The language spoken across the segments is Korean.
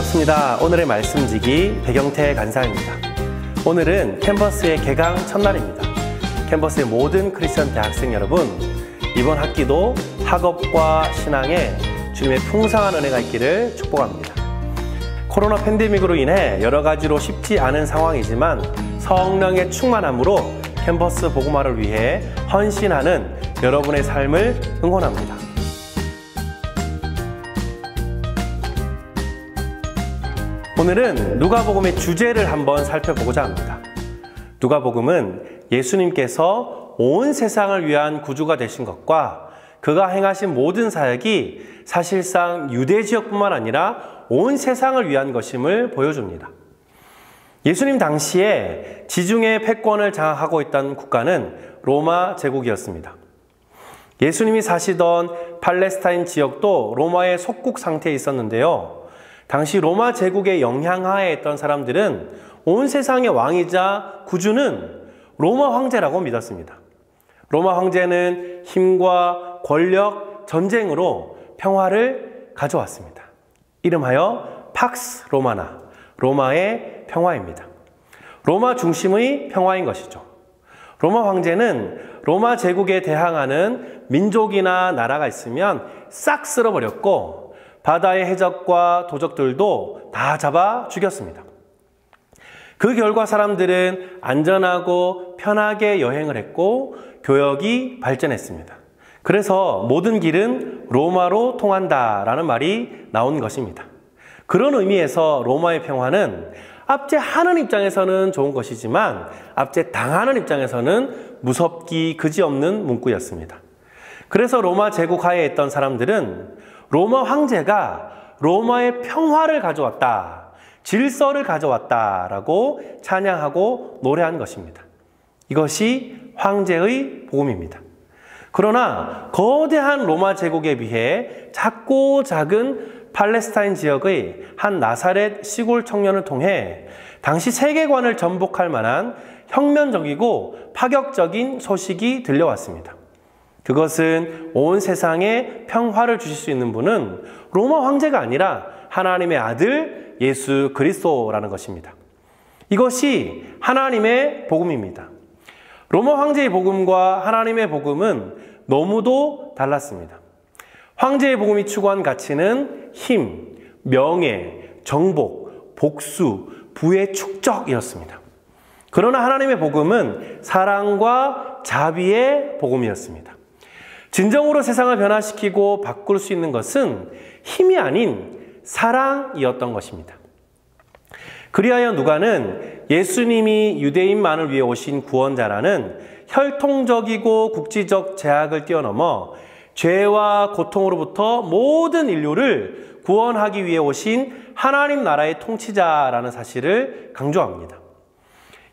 반갑습니다. 오늘의 말씀지기 배경태 간사입니다. 오늘은 캔버스의 개강 첫날입니다. 캔버스의 모든 크리스천 대학생 여러분, 이번 학기도 학업과 신앙에 주님의 풍성한 은혜가 있기를 축복합니다. 코로나 팬데믹으로 인해 여러 가지로 쉽지 않은 상황이지만 성령의 충만함으로 캔버스 복음화를 위해 헌신하는 여러분의 삶을 응원합니다. 오늘은 누가복음의 주제를 한번 살펴보고자 합니다. 누가복음은 예수님께서 온 세상을 위한 구주가 되신 것과 그가 행하신 모든 사역이 사실상 유대 지역뿐만 아니라 온 세상을 위한 것임을 보여줍니다. 예수님 당시에 지중해 패권을 장악하고 있던 국가는 로마 제국이었습니다. 예수님이 사시던 팔레스타인 지역도 로마의 속국 상태에 있었는데요. 당시 로마 제국의 영향하에 있던 사람들은 온 세상의 왕이자 구주는 로마 황제라고 믿었습니다. 로마 황제는 힘과 권력, 전쟁으로 평화를 가져왔습니다. 이름하여 팍스 로마나, 로마의 평화입니다. 로마 중심의 평화인 것이죠. 로마 황제는 로마 제국에 대항하는 민족이나 나라가 있으면 싹 쓸어버렸고 바다의 해적과 도적들도 다 잡아 죽였습니다. 그 결과 사람들은 안전하고 편하게 여행을 했고 교역이 발전했습니다. 그래서 모든 길은 로마로 통한다라는 말이 나온 것입니다. 그런 의미에서 로마의 평화는 압제하는 입장에서는 좋은 것이지만 압제당하는 입장에서는 무섭기 그지없는 문구였습니다. 그래서 로마 제국 하에 있던 사람들은 로마 황제가 로마의 평화를 가져왔다, 질서를 가져왔다라고 찬양하고 노래한 것입니다. 이것이 황제의 복음입니다. 그러나 거대한 로마 제국에 비해 작고 작은 팔레스타인 지역의 한 나사렛 시골 청년을 통해 당시 세계관을 전복할 만한 혁명적이고 파격적인 소식이 들려왔습니다. 그것은 온 세상에 평화를 주실 수 있는 분은 로마 황제가 아니라 하나님의 아들 예수 그리스도라는 것입니다. 이것이 하나님의 복음입니다. 로마 황제의 복음과 하나님의 복음은 너무도 달랐습니다. 황제의 복음이 추구한 가치는 힘, 명예, 정복, 복수, 부의 축적이었습니다. 그러나 하나님의 복음은 사랑과 자비의 복음이었습니다. 진정으로 세상을 변화시키고 바꿀 수 있는 것은 힘이 아닌 사랑이었던 것입니다. 그리하여 누가는 예수님이 유대인만을 위해 오신 구원자라는 혈통적이고 국지적 제약을 뛰어넘어 죄와 고통으로부터 모든 인류를 구원하기 위해 오신 하나님 나라의 통치자라는 사실을 강조합니다.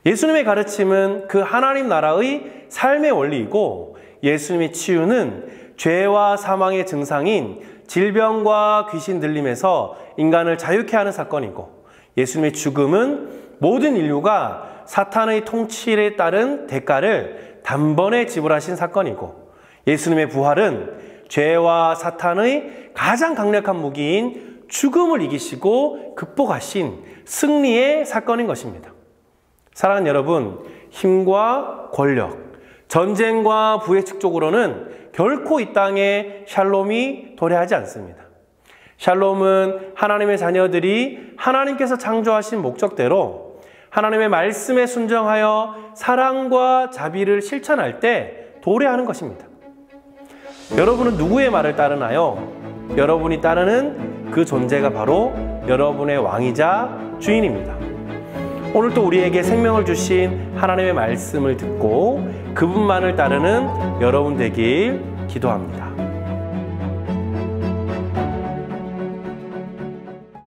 예수님의 가르침은 그 하나님 나라의 삶의 원리이고 예수님의 치유는 죄와 사망의 증상인 질병과 귀신 들림에서 인간을 자유케 하는 사건이고 예수님의 죽음은 모든 인류가 사탄의 통치에 따른 대가를 단번에 지불하신 사건이고 예수님의 부활은 죄와 사탄의 가장 강력한 무기인 죽음을 이기시고 극복하신 승리의 사건인 것입니다. 사랑하는 여러분, 힘과 권력, 전쟁과 부의 축적으로는 결코 이 땅에 샬롬이 도래하지 않습니다. 샬롬은 하나님의 자녀들이 하나님께서 창조하신 목적대로 하나님의 말씀에 순종하여 사랑과 자비를 실천할 때 도래하는 것입니다. 여러분은 누구의 말을 따르나요? 여러분이 따르는 그 존재가 바로 여러분의 왕이자 주인입니다. 오늘 또 우리에게 생명을 주신 하나님의 말씀을 듣고 그분만을 따르는 여러분 되길 기도합니다.